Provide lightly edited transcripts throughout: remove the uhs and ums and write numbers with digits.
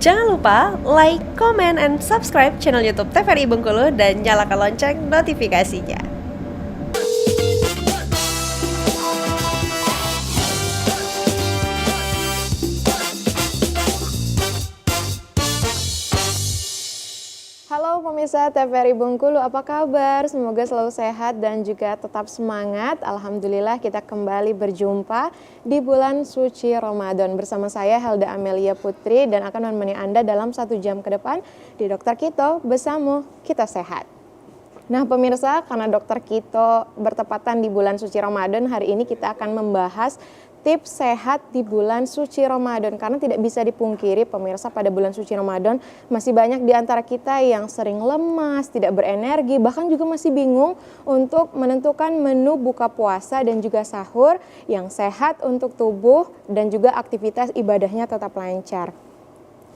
Jangan lupa like, comment, and subscribe channel YouTube TVRI Bengkulu dan nyalakan lonceng notifikasinya. Halo pemirsa TVRI Bengkulu, apa kabar? Semoga selalu sehat dan juga tetap semangat. Alhamdulillah kita kembali berjumpa di bulan suci Ramadan. Bersama saya Helda Amelia Putri dan akan menemani Anda dalam 1 jam ke depan di Dokter Kito Bersama Kita Sehat. Nah pemirsa, karena Dokter Kito bertepatan di bulan suci Ramadan, hari ini kita akan membahas tips sehat di bulan suci Ramadan. Karena tidak bisa dipungkiri pemirsa, pada bulan suci Ramadan masih banyak di antara kita yang sering lemas, tidak berenergi, bahkan juga masih bingung untuk menentukan menu buka puasa dan juga sahur yang sehat untuk tubuh dan juga aktivitas ibadahnya tetap lancar.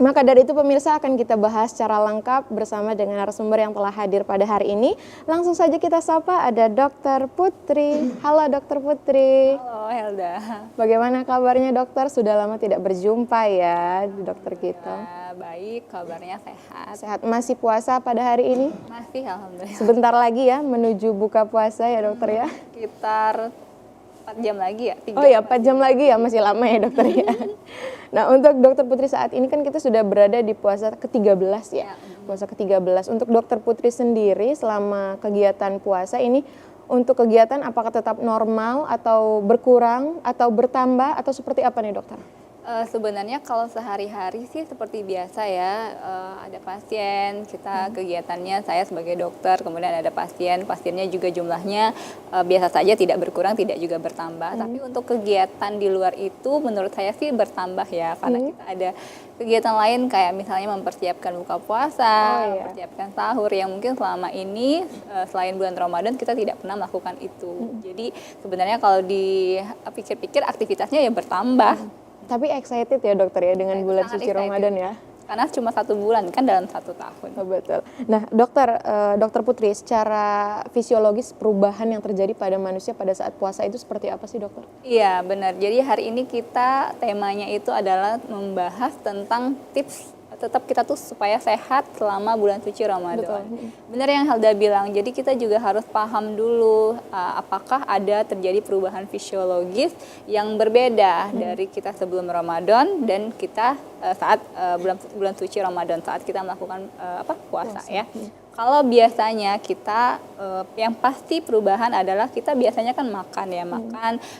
Maka dari itu pemirsa akan kita bahas secara lengkap bersama dengan narasumber yang telah hadir pada hari ini. Langsung saja kita sapa, ada Dokter Putri. Halo Dokter Putri. Halo Helda. Bagaimana kabarnya dokter? Sudah lama tidak berjumpa ya di Dokter Kito. Ya, baik, kabarnya sehat. Sehat, masih puasa pada hari ini? Masih, alhamdulillah. Sebentar lagi ya menuju buka puasa ya dokter ya? Sekitar 4 jam lagi ya? 3 Oh ya, 4 jam lagi ya, masih lama ya dokter ya. Nah untuk Dokter Putri saat ini kan kita sudah berada di puasa ke-13 ya. Puasa ke-13. Untuk Dokter Putri sendiri selama kegiatan puasa ini, untuk kegiatan apakah tetap normal atau berkurang atau bertambah atau seperti apa nih dokter? Sebenarnya kalau sehari-hari sih seperti biasa ya, ada pasien, kita kegiatannya saya sebagai dokter, kemudian ada pasiennya juga jumlahnya biasa saja, tidak berkurang, tidak juga bertambah. Tapi untuk kegiatan di luar itu menurut saya sih bertambah ya, karena kita ada kegiatan lain kayak misalnya mempersiapkan buka puasa, mempersiapkan sahur yang mungkin selama ini selain bulan Ramadan kita tidak pernah melakukan itu. Jadi sebenarnya kalau dipikir-pikir aktivitasnya ya bertambah. Tapi excited ya dokter ya dengan bulan suci Ramadan ya? Karena cuma 1 bulan kan dalam 1 tahun. Oh, betul. Nah dokter Putri, secara fisiologis perubahan yang terjadi pada manusia pada saat puasa itu seperti apa sih dokter? Iya benar, jadi hari ini kita temanya itu adalah membahas tentang tips tetap kita tuh supaya sehat selama bulan suci Ramadan. Benar yang Helda bilang, jadi kita juga harus paham dulu apakah ada terjadi perubahan fisiologis yang berbeda dari kita sebelum Ramadan dan kita saat bulan suci Ramadan, saat kita melakukan puasa ya. Kalau biasanya kita yang pasti perubahan adalah kita biasanya kan makan ya,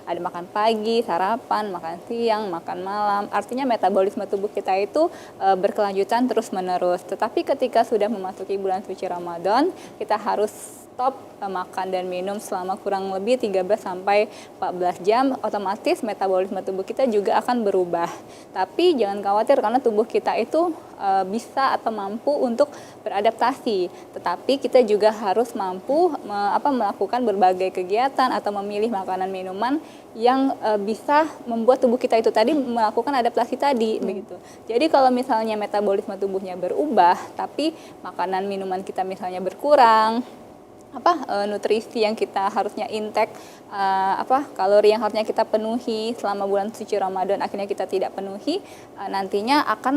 ada makan pagi, sarapan, makan siang, makan malam. Artinya metabolisme tubuh kita itu berkelanjutan terus-menerus. Tetapi ketika sudah memasuki bulan suci Ramadan, kita harus stop makan dan minum selama kurang lebih 13 sampai 14 jam, otomatis metabolisme tubuh kita juga akan berubah. Tapi jangan khawatir karena tubuh kita itu bisa atau mampu untuk beradaptasi. Tetapi kita juga harus mampu melakukan berbagai kegiatan atau memilih makanan minuman yang bisa membuat tubuh kita itu tadi melakukan adaptasi tadi begitu. Jadi kalau misalnya metabolisme tubuhnya berubah, tapi makanan minuman kita misalnya berkurang, nutrisi yang kita harusnya intake, kalori yang harusnya kita penuhi selama bulan suci Ramadan akhirnya kita tidak penuhi, nantinya akan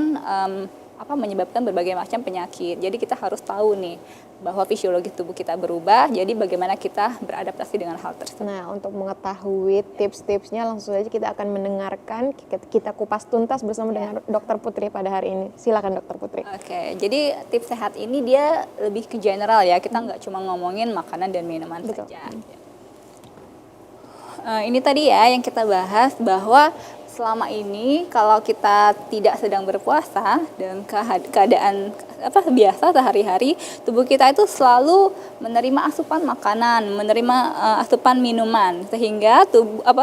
menyebabkan berbagai macam penyakit. Jadi kita harus tahu nih bahwa fisiologi tubuh kita berubah, jadi bagaimana kita beradaptasi dengan hal tersebut. Nah untuk mengetahui tips-tipsnya langsung saja kita akan mendengarkan, kita kupas tuntas bersama dengan Dokter Putri pada hari ini. Silakan Dokter Putri. Oke, jadi tips sehat ini dia lebih ke general ya, kita nggak cuma ngomongin makanan dan minuman saja. Ini tadi ya yang kita bahas bahwa selama ini kalau kita tidak sedang berpuasa dan keadaan biasa sehari-hari, tubuh kita itu selalu menerima asupan makanan, menerima asupan minuman, sehingga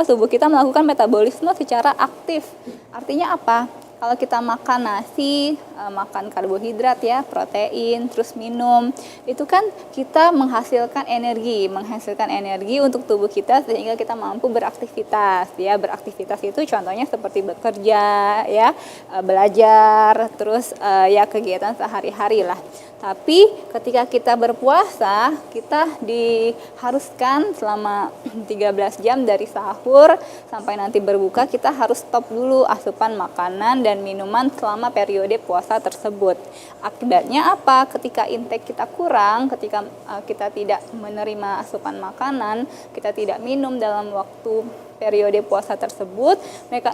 tubuh kita melakukan metabolisme secara aktif. Artinya apa? Kalau kita makan nasi, makan karbohidrat ya, protein, terus minum, itu kan kita menghasilkan energi untuk tubuh kita sehingga kita mampu beraktivitas ya. Beraktivitas itu contohnya seperti bekerja ya, belajar, terus ya kegiatan sehari-hari lah. Tapi ketika kita berpuasa, kita diharuskan selama 13 jam dari sahur sampai nanti berbuka, kita harus stop dulu asupan makanan dan minuman selama periode puasa tersebut. Akibatnya apa? Ketika intake kita kurang, ketika kita tidak menerima asupan makanan, kita tidak minum dalam waktu periode puasa tersebut,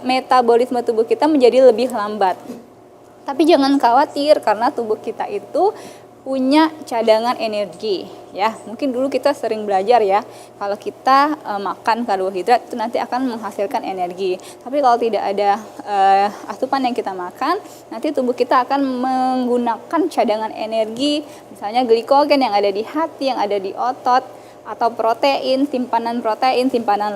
metabolisme tubuh kita menjadi lebih lambat. Tapi jangan khawatir karena tubuh kita itu punya cadangan energi ya. Mungkin dulu kita sering belajar ya, kalau kita makan karbohidrat itu nanti akan menghasilkan energi. Tapi kalau tidak ada asupan yang kita makan, nanti tubuh kita akan menggunakan cadangan energi, misalnya glikogen yang ada di hati, yang ada di otot, atau protein, simpanan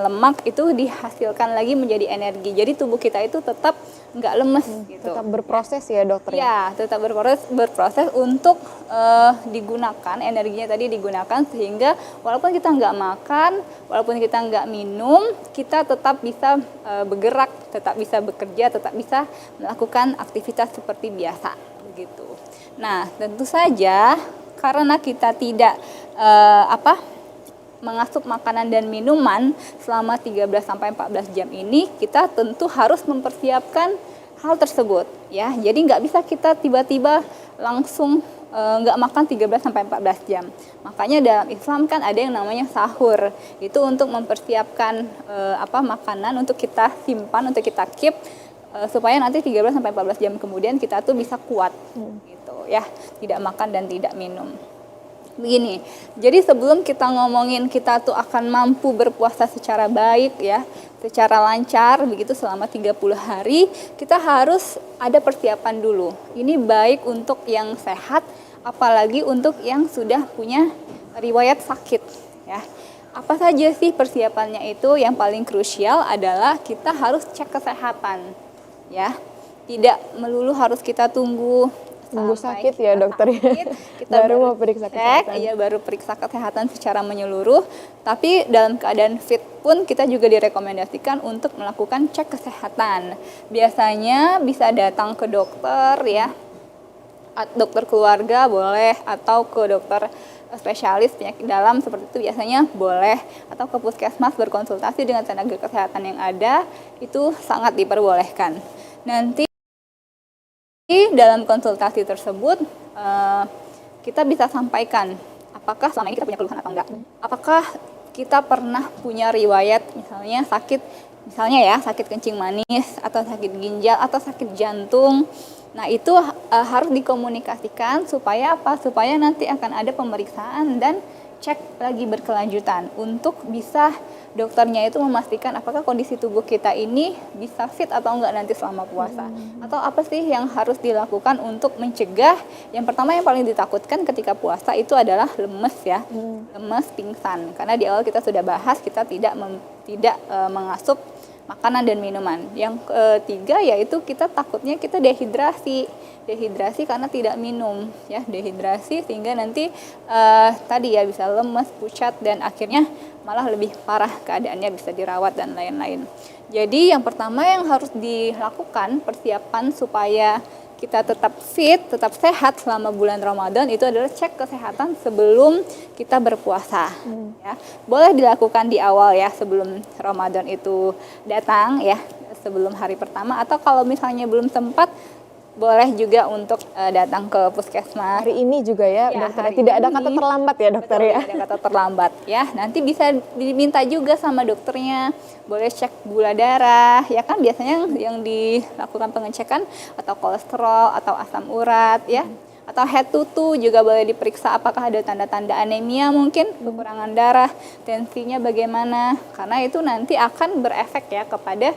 lemak itu dihasilkan lagi menjadi energi. Jadi tubuh kita itu tetap nggak lemes gitu. Tetap berproses ya dokter? Ya, tetap berproses untuk digunakan, energinya tadi digunakan sehingga walaupun kita nggak makan, walaupun kita nggak minum, kita tetap bisa bergerak, tetap bisa bekerja, tetap bisa melakukan aktivitas seperti biasa begitu. Nah, tentu saja karena kita tidak mengasup makanan dan minuman selama 13-14 jam ini, kita tentu harus mempersiapkan hal tersebut ya. Jadi nggak bisa kita tiba-tiba langsung nggak makan 13-14 jam. Makanya dalam Islam kan ada yang namanya sahur. Itu untuk mempersiapkan makanan untuk kita simpan, untuk kita keep supaya nanti 13-14 jam kemudian kita tuh bisa kuat gitu ya. Tidak makan dan tidak minum. Begini, jadi sebelum kita ngomongin kita tuh akan mampu berpuasa secara baik ya, secara lancar begitu selama 30 hari, kita harus ada persiapan dulu. Ini baik untuk yang sehat, apalagi untuk yang sudah punya riwayat sakit ya. Apa saja sih persiapannya itu? Yang paling krusial adalah kita harus cek kesehatan ya. Tidak melulu harus kita tunggu sakit ya dokter ya. Kita baru mau periksa kesehatan. Iya, baru periksa kesehatan secara menyeluruh. Tapi dalam keadaan fit pun kita juga direkomendasikan untuk melakukan cek kesehatan. Biasanya bisa datang ke dokter ya, dokter keluarga boleh, atau ke dokter spesialis penyakit dalam seperti itu biasanya boleh, atau ke puskesmas berkonsultasi dengan tenaga kesehatan yang ada, itu sangat diperbolehkan. Nanti dalam konsultasi tersebut kita bisa sampaikan apakah selama ini kita punya keluhan atau enggak. Apakah kita pernah punya riwayat misalnya sakit kencing manis, atau sakit ginjal, atau sakit jantung. Nah itu harus dikomunikasikan supaya apa? Supaya nanti akan ada pemeriksaan dan cek lagi berkelanjutan untuk bisa dokternya itu memastikan apakah kondisi tubuh kita ini bisa fit atau enggak nanti selama puasa. Atau apa sih yang harus dilakukan untuk mencegah? Yang pertama yang paling ditakutkan ketika puasa itu adalah lemes ya. Lemes, pingsan. Karena di awal kita sudah bahas kita tidak mengasup makanan dan minuman. Yang ketiga yaitu kita takutnya kita dehidrasi karena tidak minum ya, dehidrasi sehingga nanti tadi ya bisa lemes, pucat, dan akhirnya malah lebih parah keadaannya, bisa dirawat dan lain-lain. Jadi yang pertama yang harus dilakukan persiapan supaya kita tetap fit, tetap sehat selama bulan Ramadan itu adalah cek kesehatan sebelum kita berpuasa. Ya. Boleh dilakukan di awal ya, sebelum Ramadan itu datang ya, sebelum hari pertama, atau kalau misalnya belum sempat boleh juga untuk datang ke puskesmas. Hari ini juga ya dokter, tidak ada kata terlambat ya dokter. Betul, ya. tidak ada kata terlambat ya. Nanti bisa diminta juga sama dokternya, boleh cek gula darah ya kan, biasanya yang dilakukan pengecekan atau kolesterol atau asam urat ya. Atau head to toe juga boleh diperiksa apakah ada tanda-tanda anemia, mungkin kekurangan darah, tensinya bagaimana, karena itu nanti akan berefek ya kepada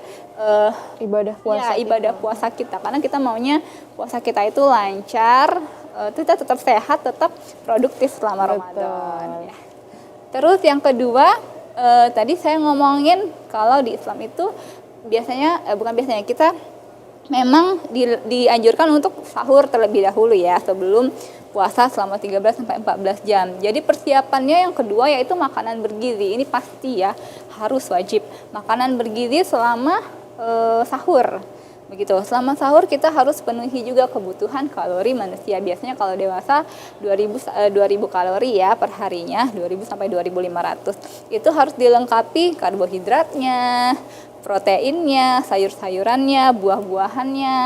ibadah puasa. Ya, ibadah puasa kita, karena kita maunya puasa kita itu lancar, kita tetap sehat, tetap produktif selama Ramadan. Ya. Terus yang kedua, tadi saya ngomongin kalau di Islam itu kita memang dianjurkan untuk sahur terlebih dahulu ya, sebelum puasa selama 13-14 jam. Jadi persiapannya yang kedua yaitu makanan bergizi. Ini pasti ya, harus wajib. Makanan bergizi selama sahur. Begitu. Selama sahur kita harus penuhi juga kebutuhan kalori manusia. Biasanya kalau dewasa 2000 kalori ya per harinya, 2000 sampai 2500. Itu harus dilengkapi karbohidratnya, proteinnya, sayur-sayurannya, buah-buahannya,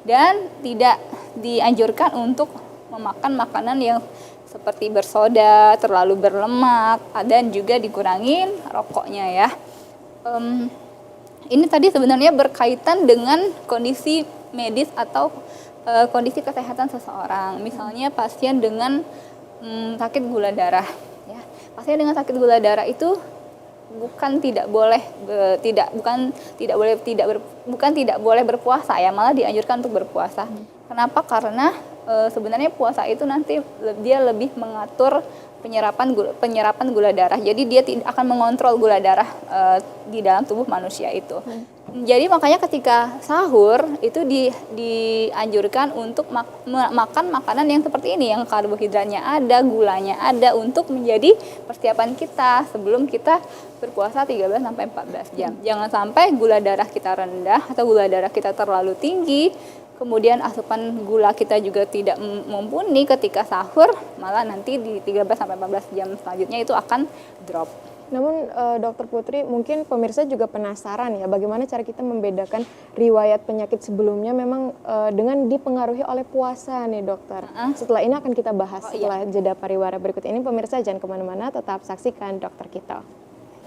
dan tidak dianjurkan untuk memakan makanan yang seperti bersoda, terlalu berlemak, dan juga dikurangin rokoknya ya. Ini tadi sebenarnya berkaitan dengan kondisi medis atau kondisi kesehatan seseorang. Misalnya pasien dengan sakit gula darah. Ya. Pasien dengan sakit gula darah itu bukan tidak boleh berpuasa ya, malah dianjurkan untuk berpuasa. Kenapa? Karena sebenarnya puasa itu nanti dia lebih mengatur penyerapan gula darah. Jadi dia akan mengontrol gula darah di dalam tubuh manusia itu. Jadi makanya ketika sahur itu dianjurkan untuk makan makanan yang seperti ini, yang karbohidratnya ada, gulanya ada, untuk menjadi persiapan kita sebelum kita berpuasa 13 sampai 14 jam. Jangan sampai gula darah kita rendah atau gula darah kita terlalu tinggi, kemudian asupan gula kita juga tidak mumpuni ketika sahur, malah nanti di 13 sampai 14 jam selanjutnya itu akan drop. Namun Dokter Putri, mungkin pemirsa juga penasaran ya, bagaimana cara kita membedakan riwayat penyakit sebelumnya memang dengan dipengaruhi oleh puasa nih dokter. Setelah ini akan kita bahas setelah jeda pariwara berikut ini. Pemirsa jangan kemana-mana, tetap saksikan Dokter Kita.